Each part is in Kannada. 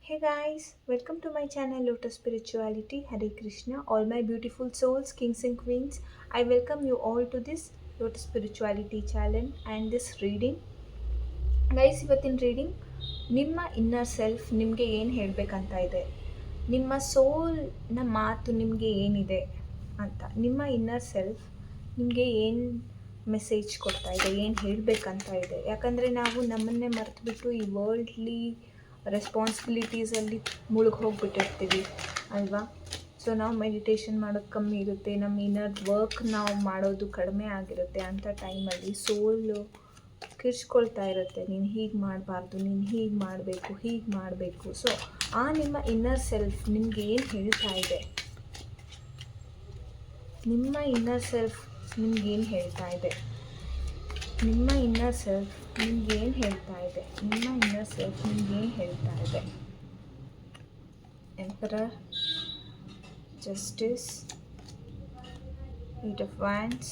Hey guys, welcome to my channel Lotus Spirituality. Hare Krishna, all my beautiful souls, kings and queens. I welcome you all to this Lotus Spirituality channel and this reading. Guys ಇವತ್ತಿನ ರೀಡಿಂಗ್ ನಿಮ್ಮ ಇನ್ನರ್ ಸೆಲ್ಫ್ ನಿಮಗೆ ಏನು ಹೇಳಬೇಕಂತ ಇದೆ, ನಿಮ್ಮ ಸೋಲ್ನ ಮಾತು ನಿಮಗೆ ಏನಿದೆ ಅಂತ. ನಿಮ್ಮ ಇನ್ನರ್ ಸೆಲ್ಫ್ ನಿಮಗೆ ಏನು ಮೆಸೇಜ್ ಕೊಡ್ತಾ ಇದೆ, ಏನು ಹೇಳಬೇಕಂತ ಇದೆ. ಯಾಕಂದರೆ ನಾವು ನಮ್ಮನ್ನೇ ಮರೆತುಬಿಟ್ಟು ಈ ವರ್ಲ್ಡ್ಲಿ ರೆಸ್ಪಾನ್ಸಿಬಿಲಿಟೀಸಲ್ಲಿ ಹೋಗಿಬಿಟ್ಟಿರ್ತೀವಿ ಅಲ್ವಾ. ಸೊ ನಾವು ಮೆಡಿಟೇಷನ್ ಮಾಡೋದು ಕಮ್ಮಿ ಇರುತ್ತೆ, ನಮ್ಮ ಇನ್ನರ್ ವರ್ಕ್ ನಾವು ಮಾಡೋದು ಕಡಿಮೆ ಆಗಿರುತ್ತೆ. ಅಂಥ ಟೈಮಲ್ಲಿ ಸೋಲು ಕಿರ್ಚ್ಕೊಳ್ತಾ ಇರುತ್ತೆ, ನೀನು ಹೀಗೆ ಮಾಡಬಾರ್ದು, ನೀನು ಹೀಗೆ ಮಾಡಬೇಕು. ಸೊ ಆ ನಿಮ್ಮ ಇನ್ನರ್ ಸೆಲ್ಫ್ ನಿಮ್ಗೆ ಏನು ಹೇಳ್ತಾ ಇದೆ, ನಿಮ್ಮ ಇನ್ನರ್ ಸೆಲ್ಫ್ ನಿಮ್ಗೇನು ಹೇಳ್ತಾ ಇದೆ, ನಿಮ್ಮ ಇನ್ನರ್ ಸೆಲ್ಫ್ ನಿಮ್ಗೇನು ಹೇಳ್ತಾ ಇದೆ, ನಿಮ್ಮ ಇನ್ನರ್ ಸೆಲ್ಫ್ ನಿಮ್ಗೇನು ಹೇಳ್ತಾ ಇದೆ. Emperor, justice, eight of wands,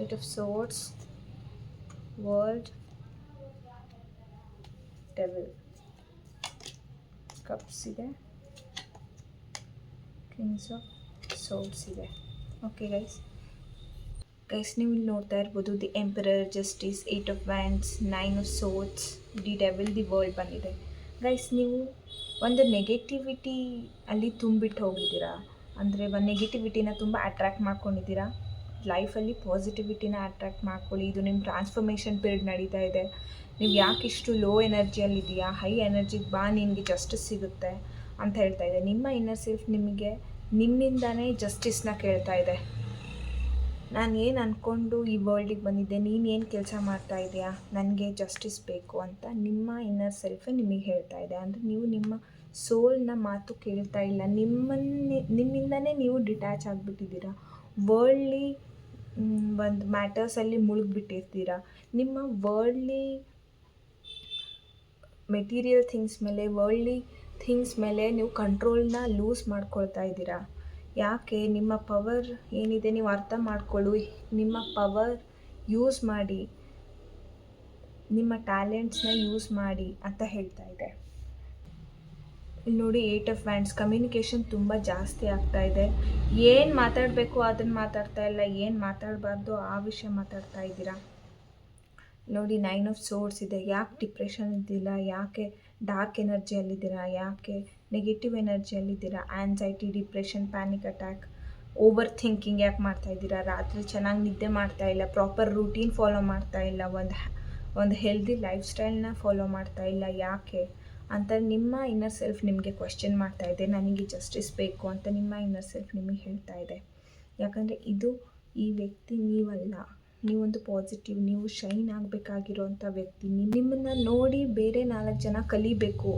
eight of swords, world, devil, cups ಇದೆ, ಕಿಂಗ್ಸ್ ಆಫ್ ಸೋರ್ಡ್ಸ್ ಇದೆ. ಓಕೆ ಗೈಸ್, ನೀವು ಇಲ್ಲಿ ನೋಡ್ತಾ ಇರ್ಬೋದು the emperor, justice, eight of wands, nine of swords, the devil, the world ಬಂದಿದೆ. ಗೈಸ್ ನೀವು ಒಂದು ನೆಗೆಟಿವಿಟಿ ಅಲ್ಲಿ ತುಂಬಿಟ್ಟು ಹೋಗಿದ್ದೀರಾ, ಅಂದರೆ ಒಂದು ನೆಗೆಟಿವಿಟಿನ ತುಂಬ ಅಟ್ರ್ಯಾಕ್ಟ್ ಮಾಡ್ಕೊಂಡಿದ್ದೀರಾ. ಲೈಫಲ್ಲಿ ಪಾಸಿಟಿವಿಟಿನ ಅಟ್ರ್ಯಾಕ್ಟ್ ಮಾಡ್ಕೊಳ್ಳಿ. ಇದು ನಿಮ್ಮ ಟ್ರಾನ್ಸ್ಫಾರ್ಮೇಷನ್ ಪೀರಿಯಡ್ ನಡೀತಾ ಇದೆ. ನೀವು ಯಾಕೆ ಇಷ್ಟು ಲೋ ಎನರ್ಜಿಯಲ್ಲಿದೆಯಾ, ಹೈ ಎನರ್ಜಿಗೆ ಬಾ, ನಿನಗೆ ಜಸ್ಟಿಸ್ ಸಿಗುತ್ತೆ ಅಂತ ಹೇಳ್ತಾ ಇದೆ. ನಿಮ್ಮ ಇನ್ನರ್ ಸೆಲ್ಫ್ ನಿಮಗೆ ನಿಮ್ಮಿಂದನೇ ಜಸ್ಟಿಸ್ನ ಕೇಳ್ತಾ ಇದೆ. ನಾನು ಏನು ಅಂದ್ಕೊಂಡು ಈ ವರ್ಲ್ಡಿಗೆ ಬಂದಿದ್ದೆ, ನೀನು ಏನು ಕೆಲಸ ಮಾಡ್ತಾ ಇದೆಯಾ, ನನಗೆ ಜಸ್ಟಿಸ್ ಬೇಕು ಅಂತ ನಿಮ್ಮ ಇನ್ನರ್ ಸೆಲ್ಫೇ ನಿಮಗೆ ಹೇಳ್ತಾ ಇದೆ. ಅಂದರೆ ನೀವು ನಿಮ್ಮ ಸೋಲ್ನ ಮಾತು ಕೇಳ್ತಾ ಇಲ್ಲ, ನಿಮ್ಮಿಂದನೇ ನೀವು ಡಿಟ್ಯಾಚ್ ಆಗಿಬಿಟ್ಟಿದ್ದೀರಾ. ವರ್ಲ್ಡ್ಲಿ ಒಂದು ಮ್ಯಾಟರ್ಸಲ್ಲಿ ಮುಳುಗಿಬಿಟ್ಟಿರ್ತೀರ. ನಿಮ್ಮ ವರ್ಲ್ಡ್ಲಿ ಮೆಟೀರಿಯಲ್ ಥಿಂಗ್ಸ್ ಮೇಲೆ, ವರ್ಲ್ಡ್ಲಿ ಥಿಂಗ್ಸ್ ಮೇಲೆ ನೀವು ಕಂಟ್ರೋಲ್ನ ಲೂಸ್ ಮಾಡ್ಕೊಳ್ತಾ ಇದ್ದೀರಾ. ಯಾಕೆ? ನಿಮ್ಮ ಪವರ್ ಏನಿದೆ ನೀವು ಅರ್ಥ ಮಾಡ್ಕೊಳ್ಳಿ, ನಿಮ್ಮ ಪವರ್ ಯೂಸ್ ಮಾಡಿ, ನಿಮ್ಮ ಟ್ಯಾಲೆಂಟ್ಸ್ನ ಯೂಸ್ ಮಾಡಿ ಅಂತ ಹೇಳ್ತಾ ಇದೆ. ಇಲ್ಲಿ ನೋಡಿ, ಏಟ್ ಆಫ್ ವ್ಯಾಂಡ್ಸ್, ಕಮ್ಯುನಿಕೇಷನ್ ತುಂಬ ಜಾಸ್ತಿ ಆಗ್ತಾ ಇದೆ. ಏನು ಮಾತಾಡಬೇಕು ಅದನ್ನು ಮಾತಾಡ್ತಾ ಇಲ್ಲ, ಏನು ಮಾತಾಡಬಾರ್ದು ಆ ವಿಷಯ ಮಾತಾಡ್ತಾ ಇದ್ದೀರಾ. ನೋಡಿ, ನೈನ್ ಆಫ್ ಸೋರ್ಡ್ಸ್ ಇದೆ. ಯಾಕೆ ಡಿಪ್ರೆಷನ್ ಇದ್ದಿಲ್ಲ, ಯಾಕೆ ಡಾರ್ಕ್ ಎನರ್ಜಿಯಲ್ಲಿದ್ದೀರಾ, ಯಾಕೆ ನೆಗೆಟಿವ್ ಎನರ್ಜಿಯಲ್ಲಿದ್ದೀರಾ, anxiety, depression, panic attack, overthinking ಯಾಕೆ ಮಾಡ್ತಾ ಇದ್ದೀರಾ, ರಾತ್ರಿ ಚೆನ್ನಾಗಿ ನಿದ್ದೆ ಮಾಡ್ತಾ ಇಲ್ಲ, ಪ್ರಾಪರ್ ರೂಟೀನ್ ಫಾಲೋ ಮಾಡ್ತಾ ಇಲ್ಲ, ಒಂದು ಹೆಲ್ದಿ ಲೈಫ್ ಸ್ಟೈಲ್ನ ಫಾಲೋ ಮಾಡ್ತಾ ಇಲ್ಲ, ಯಾಕೆ ಅಂತ ನಿಮ್ಮ ಇನ್ನರ್ ಸೆಲ್ಫ್ ನಿಮಗೆ ಕ್ವೆಶ್ಚನ್ ಮಾಡ್ತಾ ಇದೆ. ನನಗೆ ಜಸ್ಟಿಸ್ ಬೇಕು ಅಂತ ನಿಮ್ಮ ಇನ್ನರ್ ಸೆಲ್ಫ್ ನಿಮಗೆ ಹೇಳ್ತಾ ಇದೆ. ಯಾಕಂದರೆ ಈ ವ್ಯಕ್ತಿ ನೀವಲ್ಲ, ನೀವೊಂದು ಪಾಸಿಟಿವ್, ನೀವು ಶೈನ್ ಆಗಬೇಕಾಗಿರೋಂಥ ವ್ಯಕ್ತಿ. ನಿಮ್ಮನ್ನು ನೋಡಿ ಬೇರೆ 4 ಜನ ಕಲಿಬೇಕು.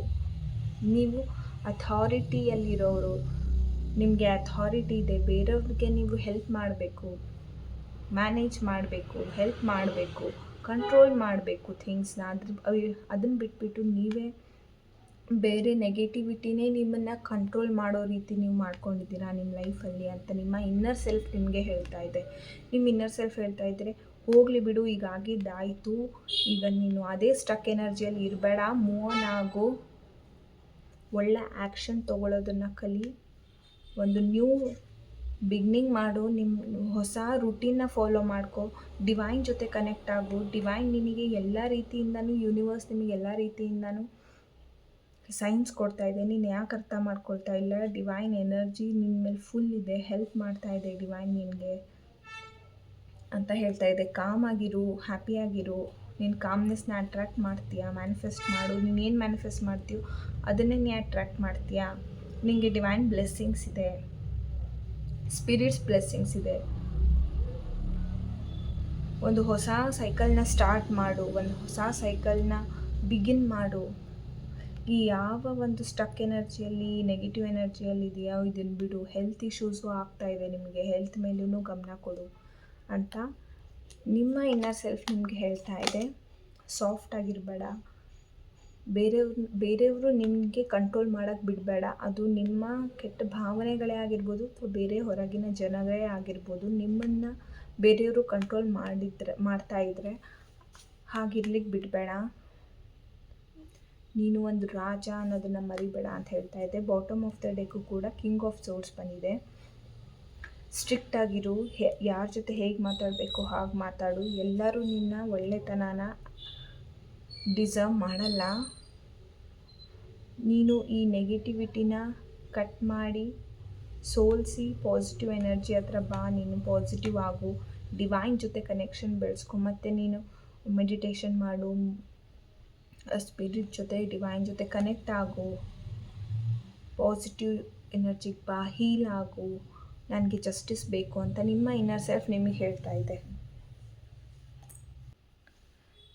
ನೀವು ಅಥಾರಿಟಿಯಲ್ಲಿರೋರು, ನಿಮಗೆ ಅಥಾರಿಟಿ ಇದೆ, ಬೇರೆಯವ್ರಿಗೆ ನೀವು ಹೆಲ್ಪ್ ಮಾಡಬೇಕು, ಮ್ಯಾನೇಜ್ ಮಾಡಬೇಕು, ಹೆಲ್ಪ್ ಮಾಡಬೇಕು, ಕಂಟ್ರೋಲ್ ಮಾಡಬೇಕು ಥಿಂಗ್ಸ್ನ. ಅದನ್ನು ಬಿಟ್ಬಿಟ್ಟು ನೀವೇ ಬೇರೆ ನೆಗೆಟಿವಿಟಿನೇ ನಿಮ್ಮನ್ನು ಕಂಟ್ರೋಲ್ ಮಾಡೋ ರೀತಿ ನೀವು ಮಾಡ್ಕೊಂಡಿದ್ದೀರಾ ನಿಮ್ಮ ಲೈಫಲ್ಲಿ ಅಂತ ನಿಮ್ಮ ಇನ್ನರ್ ಸೆಲ್ಫ್ ನಿಮಗೆ ಹೇಳ್ತಾ ಇದೆ. ನಿಮ್ಮ ಇನ್ನರ್ ಸೆಲ್ಫ್ ಹೇಳ್ತಾ ಇದ್ದರೆ, ಹೋಗಲಿ ಬಿಡು, ಈಗ ಆಗಿದ್ದಾಯಿತು, ಈಗ ನೀನು ಅದೇ ಸ್ಟಕ್ ಎನರ್ಜಿಯಲ್ಲಿ ಇರಬೇಡ, ಮೂವ್ ಆನ್ ಆಗು, ಒಳ್ಳೆ ಆ್ಯಕ್ಷನ್ ತೊಗೊಳ್ಳೋದನ್ನು ಕಲಿ, ಒಂದು ನ್ಯೂ ಬಿಗ್ನಿಂಗ್ ಮಾಡು, ನಿಮ್ಮ ಹೊಸ ರೂಟೀನ್ನ ಫಾಲೋ ಮಾಡ್ಕೊ, ಡಿವೈನ್ ಜೊತೆ ಕನೆಕ್ಟ್ ಆಗು. ಡಿವೈನ್ ನಿನಗೆ ಎಲ್ಲ ರೀತಿಯಿಂದನೂ, ಯೂನಿವರ್ಸ್ ನಿಮಗೆ ಎಲ್ಲ ರೀತಿಯಿಂದನೂ ಸೈನ್ಸ್ ಕೊಡ್ತಾ ಇದೆ. ನೀನು ಯಾಕೆ ಅರ್ಥ ಮಾಡ್ಕೊಳ್ತಾ ಇಲ್ಲ? ಡಿವೈನ್ ಎನರ್ಜಿ ನಿನ್ನ ಮೇಲೆ ಫುಲ್ ಇದೆ, ಹೆಲ್ಪ್ ಮಾಡ್ತಾ ಇದೆ ಡಿವೈನ್ ನಿನಗೆ ಅಂತ ಹೇಳ್ತಾ ಇದೆ. ಕಾಮ್ ಆಗಿರು, ಹ್ಯಾಪಿಯಾಗಿರು, ನೀನು ಕಾಮ್ನೆಸ್ನ ಅಟ್ರ್ಯಾಕ್ಟ್ ಮಾಡ್ತೀಯಾ, ಮ್ಯಾನಿಫೆಸ್ಟ್ ಮಾಡು. ನೀನು ಏನು ಮ್ಯಾನಿಫೆಸ್ಟ್ ಮಾಡ್ತೀಯೋ ಅದನ್ನೇ ನೀನು ಅಟ್ರ್ಯಾಕ್ಟ್ ಮಾಡ್ತೀಯಾ. ನಿನಗೆ ಡಿವೈನ್ ಬ್ಲೆಸ್ಸಿಂಗ್ಸ್ ಇದೆ, ಸ್ಪಿರಿಟ್ಸ್ ಬ್ಲೆಸ್ಸಿಂಗ್ಸ್ ಇದೆ. ಒಂದು ಹೊಸ ಸೈಕಲ್ನ ಸ್ಟಾರ್ಟ್ ಮಾಡು, ಒಂದು ಹೊಸ ಸೈಕಲ್ನ ಬಿಗಿನ್ ಮಾಡು. ಈ ಯಾವ ಒಂದು ಸ್ಟಕ್ ಎನರ್ಜಿಯಲ್ಲಿ, ನೆಗೆಟಿವ್ ಎನರ್ಜಿಯಲ್ಲಿ ಇದೆಯಾ ಇದನ್ನು ಬಿಡು. ಹೆಲ್ತ್ ಇಶ್ಯೂಸು ಆಗ್ತಾ ಇದೆ ನಿಮಗೆ, ಹೆಲ್ತ್ ಮೇಲೂ ಗಮನ ಕೊಡು ಅಂತ ನಿಮ್ಮ ಇನ್ನರ್ ಸೆಲ್ಫ್ ನಿಮಗೆ ಹೇಳ್ತಾ ಇದೆ. ಸಾಫ್ಟ್ ಆಗಿರಬೇಡ, ಬೇರೆಯವರು ನಿಮಗೆ ಕಂಟ್ರೋಲ್ ಮಾಡೋಕ್ಕೆ ಬಿಡಬೇಡ. ಅದು ನಿಮ್ಮ ಕೆಟ್ಟ ಭಾವನೆಗಳೇ ಆಗಿರ್ಬೋದು ಅಥವಾ ಬೇರೆ ಹೊರಗಿನ ಜನಗಳೇ ಆಗಿರ್ಬೋದು, ನಿಮ್ಮನ್ನು ಬೇರೆಯವರು ಕಂಟ್ರೋಲ್ ಮಾಡ್ತಾ ಇದ್ದರೆ ಹಾಗಿರ್ಲಿಕ್ಕೆ ಬಿಡಬೇಡ. ನೀನು ಒಂದು ರಾಜ ಅನ್ನೋದನ್ನು ಮರಿಬೇಡ ಅಂತ ಹೇಳ್ತಾ ಇದೆ. ಬಾಟಮ್ ಆಫ್ ದ ಡೆಕ್ಕು ಕೂಡ ಕಿಂಗ್ ಆಫ್ ಸೋರ್ಸ್ ಬಂದಿದೆ. ಸ್ಟ್ರಿಕ್ಟ್ ಆಗಿರು, ಯಾರ ಜೊತೆ ಹೇಗೆ ಮಾತಾಡಬೇಕು ಹಾಗೆ ಮಾತಾಡು. ಎಲ್ಲರೂ ನಿನ್ನ ಒಳ್ಳೆತನನ ಡಿಸರ್ವ್ ಮಾಡಲ್ಲ. ನೀನು ಈ ನೆಗೆಟಿವಿಟಿನ ಕಟ್ ಮಾಡಿ ಸೋಲಿಸಿ ಪಾಸಿಟಿವ್ ಎನರ್ಜಿ ಹತ್ರ ಬಾ. ನೀನು ಪಾಸಿಟಿವ್ ಆಗು, ಡಿವೈನ್ ಜೊತೆ ಕನೆಕ್ಷನ್ ಬೆಳೆಸ್ಕೊ. ಮತ್ತು ನೀನು ಮೆಡಿಟೇಷನ್ ಮಾಡು, ಸ್ಪಿರಿಟ್ ಜೊತೆ ಡಿವೈನ್ ಜೊತೆ ಕನೆಕ್ಟ್ ಆಗು, ಪಾಸಿಟಿವ್ ಎನರ್ಜಿಗೆ ಬಾ, ಹೀಲ್ ಆಗು. ನನಗೆ ಜಸ್ಟಿಸ್ ಬೇಕು ಅಂತ ನಿಮ್ಮ ಇನ್ನರ್ ಸೆಲ್ಫ್ ನಿಮಗೆ ಹೇಳ್ತಾ ಇದೆ.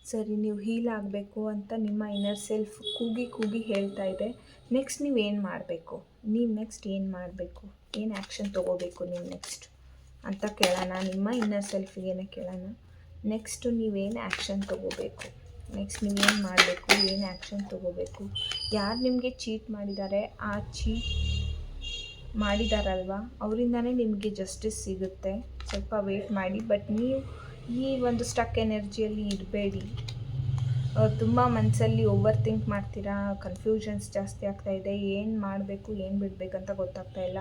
ಸರಿ, ನೀವು ಹೀಲ್ ಆಗಬೇಕು ಅಂತ ನಿಮ್ಮ ಇನ್ನರ್ ಸೆಲ್ಫ್ ಕೂಗಿ ಹೇಳ್ತಾ ಇದೆ. ನೆಕ್ಸ್ಟ್ ನೀವೇನು ಮಾಡಬೇಕು, ನೀವು ನೆಕ್ಸ್ಟ್ ಏನು ಮಾಡಬೇಕು, ಏನು ಆ್ಯಕ್ಷನ್ ತೊಗೋಬೇಕು ನೀವು ನೆಕ್ಸ್ಟ್ ಅಂತ ಕೇಳೋಣ. ನಿಮ್ಮ ಇನ್ನರ್ ಸೆಲ್ಫಿಗೇನೆ ಕೇಳೋಣ. ನೆಕ್ಸ್ಟು ನೀವೇನು ಆ್ಯಕ್ಷನ್ ತೊಗೋಬೇಕು, ನೆಕ್ಸ್ಟ್ ನೀವೇನು ಮಾಡಬೇಕು, ಏನು ಆ್ಯಕ್ಷನ್ ತೊಗೋಬೇಕು. ಯಾರು ನಿಮಗೆ ಚೀಟ್ ಮಾಡಿದ್ದಾರೆ, ಆ ಚೀಟ್ ಮಾಡಿದಾರಲ್ವ ಅವರಿಂದನೇ ನಿಮಗೆ ಜಸ್ಟಿಸ್ ಸಿಗುತ್ತೆ. ಸ್ವಲ್ಪ ವೆಯ್ಟ್ ಮಾಡಿ. ಬಟ್ ನೀವು ಈ ಒಂದು ಸ್ಟಕ್ ಎನರ್ಜಿಯಲ್ಲಿ ಇರಬೇಡಿ. ತುಂಬ ಮನಸ್ಸಲ್ಲಿ ಓವರ್ ಥಿಂಕ್ ಮಾಡ್ತೀರಾ, ಕನ್ಫ್ಯೂಷನ್ಸ್ ಜಾಸ್ತಿ ಆಗ್ತಾಯಿದೆ, ಏನು ಮಾಡಬೇಕು ಏನು ಬಿಡಬೇಕಂತ ಗೊತ್ತಾಗ್ತಾ ಇಲ್ಲ.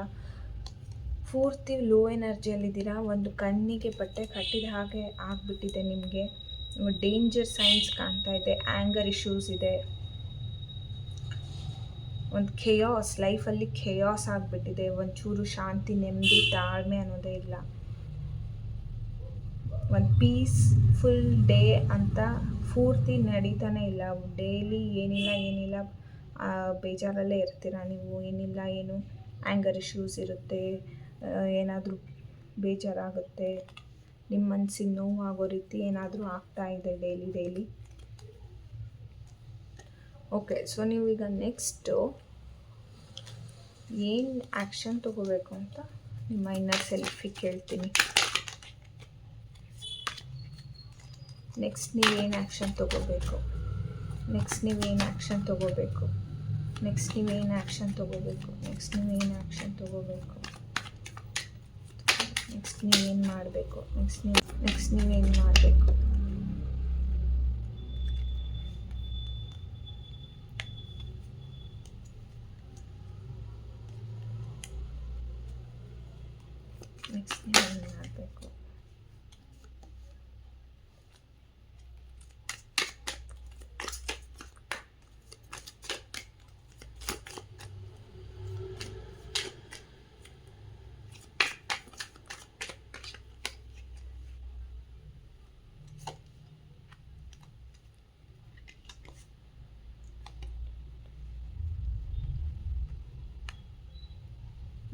ಪೂರ್ತಿ ಲೋ ಎನರ್ಜಿಯಲ್ಲಿದ್ದೀರಾ. ಒಂದು ಕಣ್ಣಿಗೆ ಬಟ್ಟೆ ಕಟ್ಟಿದ ಹಾಗೆ ಆಗಿಬಿಟ್ಟಿದೆ ನಿಮಗೆ. ಡೇಂಜರ್ ಸೈನ್ಸ್ ಕಾಣ್ತಾ ಇದೆ, ಆ್ಯಂಗರ್ ಇಶ್ಯೂಸ್ ಇದೆ, ಒಂದು ಖೇಯಾಸ್, ಲೈಫಲ್ಲಿ ಖೇಯಾಸ್ ಆಗಿಬಿಟ್ಟಿದೆ. ಒಂಚೂರು ಶಾಂತಿ, ನೆಮ್ಮದಿ, ತಾಳ್ಮೆ ಅನ್ನೋದೇ ಇಲ್ಲ. ಒಂದು ಪೀಸ್ಫುಲ್ ಡೇ ಅಂತ ಪೂರ್ತಿ ನಡೀತಾನೆ ಇಲ್ಲ. ಡೈಲಿ ಏನಿಲ್ಲ ಬೇಜಾರಲ್ಲೇ ಇರ್ತೀರ ನೀವು. ಏನು ಆ್ಯಂಗರ್ ಇಶ್ಯೂಸ್ ಇರುತ್ತೆ, ಏನಾದರೂ ಬೇಜಾರಾಗುತ್ತೆ, ನಿಮ್ಮ ಮನಸ್ಸಿಗೆ ನೋವಾಗೋ ರೀತಿ ಏನಾದರೂ ಆಗ್ತಾ ಇದೆ ಡೈಲಿ. ಓಕೆ, ಸೊ ನೀವೀಗ ನೆಕ್ಸ್ಟು ಏನು ಆ್ಯಕ್ಷನ್ ತೊಗೋಬೇಕು ಅಂತ ನಿಮ್ಮ ಇನ್ನರ್ ಸೆಲ್ಫಿಗೆ ಹೇಳ್ತೀನಿ. ನೆಕ್ಸ್ಟ್ ನೀವೇನು ಆ್ಯಕ್ಷನ್ ತೊಗೋಬೇಕು, ನೆಕ್ಸ್ಟ್ ನೀವೇನು ಆ್ಯಕ್ಷನ್ ತೊಗೋಬೇಕು, ನೆಕ್ಸ್ಟ್ ನೀವೇನು ಆ್ಯಕ್ಷನ್ ತೊಗೋಬೇಕು, ನೆಕ್ಸ್ಟ್ ನೀವೇನು ಆ್ಯಕ್ಷನ್ ತೊಗೋಬೇಕು, ನೆಕ್ಸ್ಟ್ ನೀವೇನು ಮಾಡಬೇಕು, ನೆಕ್ಸ್ಟ್ ನೀವೇನು ಮಾಡಬೇಕು. ನೆಕ್ಸ್ಟ್ ನೀವೇನು ಮಾಡಬೇಕು.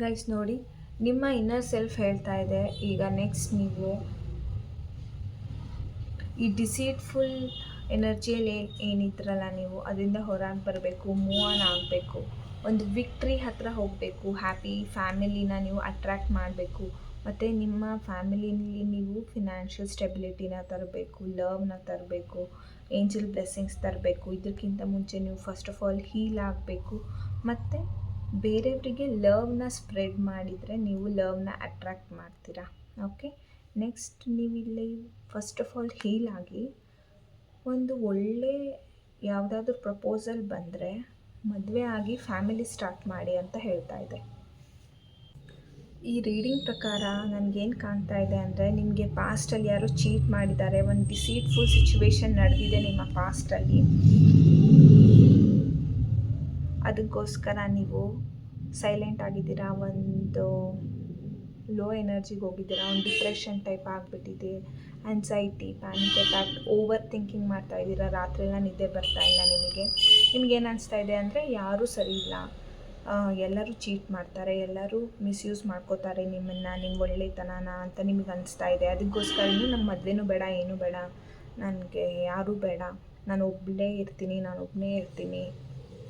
ಗೈಸ್ ನೋಡಿ, ನಿಮ್ಮ ಇನ್ನರ್ ಸೆಲ್ಫ್ ಹೇಳ್ತಾ ಇದೆ ಈಗ ನೆಕ್ಸ್ಟ್ ನೀವು ಈ ಡಿಸೀಟ್ಫುಲ್ ಎನರ್ಜಿಯಲ್ಲಿ ಏನಿದ್ರಲ್ಲ ನೀವು ಅದರಿಂದ ಹೊರಗೆ ಬರಬೇಕು, ಮೂವ್ ಆನ್ ಆಗಬೇಕು, ಒಂದು ವಿಕ್ಟ್ರಿ ಹತ್ರ ಹೋಗಬೇಕು. ಹ್ಯಾಪಿ ಫ್ಯಾಮಿಲಿನ ನೀವು ಅಟ್ರ್ಯಾಕ್ಟ್ ಮಾಡಬೇಕು. ಮತ್ತು ನಿಮ್ಮ ಫ್ಯಾಮಿಲಿಯಲ್ಲಿ ನೀವು ಫಿನಾನ್ಷಿಯಲ್ ಸ್ಟೆಬಿಲಿಟಿನ ತರಬೇಕು, ಲವ್ನ ತರಬೇಕು, ಏಂಜಲ್ ಬ್ಲೆಸ್ಸಿಂಗ್ಸ್ ತರಬೇಕು. ಇದಕ್ಕಿಂತ ಮುಂಚೆ ನೀವು ಫಸ್ಟ್ ಆಫ್ ಆಲ್ ಹೀಲ್ ಆಗಬೇಕು. ಮತ್ತು ಬೇರೆಯವರಿಗೆ ಲವ್ನ ಸ್ಪ್ರೆಡ್ ಮಾಡಿದರೆ ನೀವು ಲವ್ನ ಅಟ್ರ್ಯಾಕ್ಟ್ ಮಾಡ್ತೀರಾ. ಓಕೆ, ನೆಕ್ಸ್ಟ್ ನೀವಿಲ್ಲಿ ಫಸ್ಟ್ ಆಫ್ ಆಲ್ ಹೀಲ್ ಆಗಿ ಒಂದು ಒಳ್ಳೆ ಯಾವುದಾದ್ರೂ ಪ್ರಪೋಸಲ್ ಬಂದರೆ ಮದುವೆ ಆಗಿ ಫ್ಯಾಮಿಲಿ ಸ್ಟಾರ್ಟ್ ಮಾಡಿ ಅಂತ ಹೇಳ್ತಾ ಇದೆ. ಈ ರೀಡಿಂಗ್ ಪ್ರಕಾರ ನನಗೇನು ಕಾಣ್ತಾ ಇದೆ ಅಂದರೆ ನಿಮಗೆ ಪಾಸ್ಟಲ್ಲಿ ಯಾರೋ ಚೀಟ್ ಮಾಡಿದ್ದಾರೆ, ಒಂದು ಡಿಸೀಟ್ಫುಲ್ ಸಿಚುವೇಶನ್ ನಡೆದಿದೆ ನಿಮ್ಮ ಪಾಸ್ಟಲ್ಲಿ. ಅದಕ್ಕೋಸ್ಕರ ನೀವು ಸೈಲೆಂಟ್ ಆಗಿದ್ದೀರಾ, ಒಂದು ಲೋ ಎನರ್ಜಿಗೆ ಹೋಗಿದ್ದೀರಾ, ಒಂದು ಡಿಪ್ರೆಷನ್ ಟೈಪ್ ಆಗಿಬಿಟ್ಟಿದೆ, anxiety, panic attack, over thinking ಮಾಡ್ತಾ ಇದ್ದೀರಾ, ರಾತ್ರಿಯೆಲ್ಲ ನಿದ್ದೆ ಬರ್ತಾ ಇಲ್ಲ ನಿಮಗೇನು ಅನಿಸ್ತಾ ಇದೆ ಅಂದರೆ ಯಾರೂ ಸರಿ ಇಲ್ಲ, ಎಲ್ಲರೂ ಚೀಟ್ ಮಾಡ್ತಾರೆ, ಎಲ್ಲರೂ ಮಿಸ್ಯೂಸ್ ಮಾಡ್ಕೋತಾರೆ ನಿಮ್ಮನ್ನು, ನಿಮ್ಮ ಒಳ್ಳೆತನನ ಅಂತ ನಿಮಗೆ ಅನಿಸ್ತಾ ಇದೆ. ಅದಕ್ಕೋಸ್ಕರ ನಮ್ಮ ಮದುವೆನೂ ಬೇಡ, ಏನೂ ಬೇಡ, ನನಗೆ ಯಾರೂ ಬೇಡ, ನಾನು ಒಬ್ಬಳೇ ಇರ್ತೀನಿ,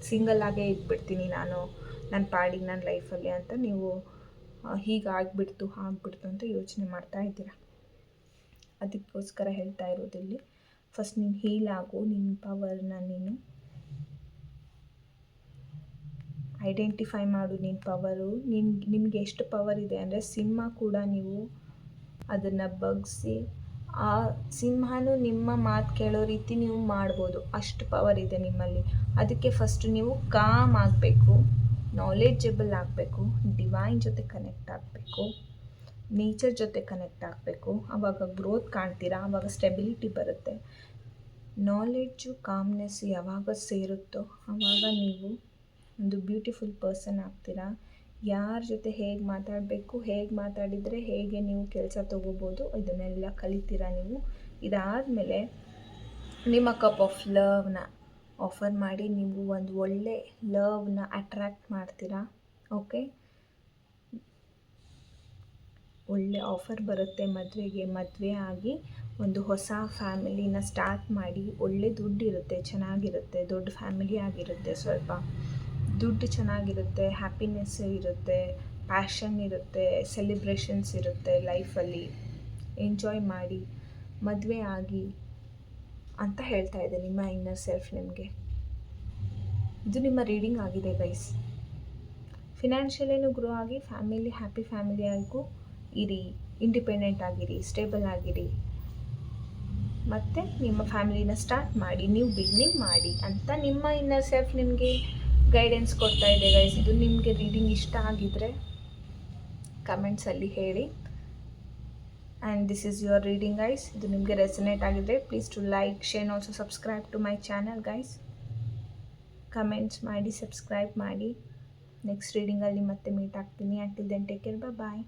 ಸಿಂಗಲ್ಲಾಗೇ ಇದ್ಬಿಡ್ತೀನಿ ನನ್ನ ಪಾಡಿಗೆ ನನ್ನ ಲೈಫಲ್ಲಿ ಅಂತ ನೀವು ಹೀಗಾಗ್ಬಿಡ್ತು ಅಂತ ಯೋಚನೆ ಮಾಡ್ತಾ ಇದ್ದೀರಾ. ಅದಕ್ಕೋಸ್ಕರ ಹೇಳ್ತಾ ಇರೋದಿಲ್ಲಿ ಫಸ್ಟ್ ನೀನು ಹೀಲ್ ಆಗು, ನಿನ್ನ ಪವರ್ನ ನೀನು ಐಡೆಂಟಿಫೈ ಮಾಡು. ನಿನ್ನ ಪವರು ನಿಮಗೆ ಎಷ್ಟು ಪವರ್ ಇದೆ ಅಂದರೆ ಸಿಂಹ ಕೂಡ ನೀವು ಅದನ್ನು ಬಗ್ಗಿಸಿ ಆ ಸಿಂಹನೂ ನಿಮ್ಮ ಮಾತು ಕೇಳೋ ರೀತಿ ನೀವು ಮಾಡ್ಬೋದು, ಅಷ್ಟು ಪವರ್ ಇದೆ ನಿಮ್ಮಲ್ಲಿ. ಅದಕ್ಕೆ ಫಸ್ಟ್ ನೀವು ಕಾಮ್ ಆಗಬೇಕು, ನಾಲೆಡ್ಜಬಲ್ ಆಗಬೇಕು, ಡಿವೈನ್ ಜೊತೆ ಕನೆಕ್ಟ್ ಆಗಬೇಕು, ನೇಚರ್ ಜೊತೆ ಕನೆಕ್ಟ್ ಆಗಬೇಕು. ಆವಾಗ ಗ್ರೋತ್ ಕಾಣ್ತೀರಾ, ಆವಾಗ ಸ್ಟೆಬಿಲಿಟಿ ಬರುತ್ತೆ. ನಾಲೆಡ್ಜು ಕಾಮ್ನೆಸ್ ಯಾವಾಗ ಸೇರುತ್ತೋ ಆವಾಗ ನೀವು ಒಂದು ಬ್ಯೂಟಿಫುಲ್ ಪರ್ಸನ್ ಆಗ್ತೀರಾ. ಯಾರ ಜೊತೆ ಹೇಗೆ ಮಾತಾಡಬೇಕು, ಹೇಗೆ ಮಾತಾಡಿದರೆ ಹೇಗೆ ನೀವು ಕೆಲಸ ತೊಗೋಬೋದು, ಇದನ್ನೆಲ್ಲ ಕಲಿತೀರಾ ನೀವು. ಇದಾದಮೇಲೆ ನಿಮ್ಮ ಕಪ್ ಆಫ್ ಲವ್ನ ಆಫರ್ ಮಾಡಿ ನೀವು ಒಂದು ಒಳ್ಳೆ ಲವ್ನ ಅಟ್ರ್ಯಾಕ್ಟ್ ಮಾಡ್ತೀರಾ. ಓಕೆ, ಒಳ್ಳೆ ಆಫರ್ ಬರುತ್ತೆ ಮದುವೆಗೆ. ಮದುವೆ ಆಗಿ ಒಂದು ಹೊಸ ಫ್ಯಾಮಿಲಿನ ಸ್ಟಾರ್ಟ್ ಮಾಡಿ, ಒಳ್ಳೆ ದುಡ್ಡು ಇರುತ್ತೆ, ಚೆನ್ನಾಗಿರುತ್ತೆ, ದೊಡ್ಡ ಫ್ಯಾಮಿಲಿ ಆಗಿರುತ್ತೆ, ಸ್ವಲ್ಪ ದುಡ್ಡು ಚೆನ್ನಾಗಿರುತ್ತೆ, ಹ್ಯಾಪಿನೆಸ್ ಇರುತ್ತೆ, ಪ್ಯಾಷನ್ ಇರುತ್ತೆ, ಸೆಲಿಬ್ರೇಷನ್ಸ್ ಇರುತ್ತೆ ಲೈಫಲ್ಲಿ. ಎಂಜಾಯ್ ಮಾಡಿ ಮದುವೆ ಆಗಿ ಅಂತ ಹೇಳ್ತಾ ಇದೆ ನಿಮ್ಮ ಇನ್ನರ್ ಸೆಲ್ಫ್ ನಿಮಗೆ. ಇದು ನಿಮ್ಮ ರೀಡಿಂಗ್ ಆಗಿದೆ ಗೈಸ್. ಫಿನಾನ್ಷಿಯಲಿನೂ ಗ್ರೋ ಆಗಿ, ಹ್ಯಾಪಿ ಫ್ಯಾಮಿಲಿಯಾಗೂ ಇರಿ, ಇಂಡಿಪೆಂಡೆಂಟ್ ಆಗಿರಿ, ಸ್ಟೇಬಲ್ ಆಗಿರಿ, ಮತ್ತು ನಿಮ್ಮ ಫ್ಯಾಮಿಲಿನ ಸ್ಟಾರ್ಟ್ ಮಾಡಿ, ನೀವು ಬಿಗ್ನಿಂಗ್ ಮಾಡಿ ಅಂತ ನಿಮ್ಮ ಇನ್ನರ್ ಸೆಲ್ಫ್ ನಿಮಗೆ ಗೈಡೆನ್ಸ್ ಕೊಡ್ತಾ ಇದೆ ಗೈಸ್. ಇದು ನಿಮಗೆ ರೀಡಿಂಗ್ ಇಷ್ಟ ಆಗಿದ್ರೆ ಕಮೆಂಟ್ಸಲ್ಲಿ ಹೇಳಿ. And this is your reading guys. ಇದು ನಿಮಗೆ ರೆಸನೇಟ್ ಆಗಿದ್ರೆ please to like, share, also subscribe to my channel guys. Comments ಮಾಡಿ, ಸಬ್ಸ್ಕ್ರೈಬ್ ಮಾಡಿ. ನೆಕ್ಸ್ಟ್ ರೀಡಿಂಗಲ್ಲಿ ಮತ್ತೆ ಮೀಟ್ ಆಗ್ತೀನಿ. ಅಂಟಿಲ್ ದೆನ್ ಟೇಕ್ ಕೇರ್, ಬಾಯ್.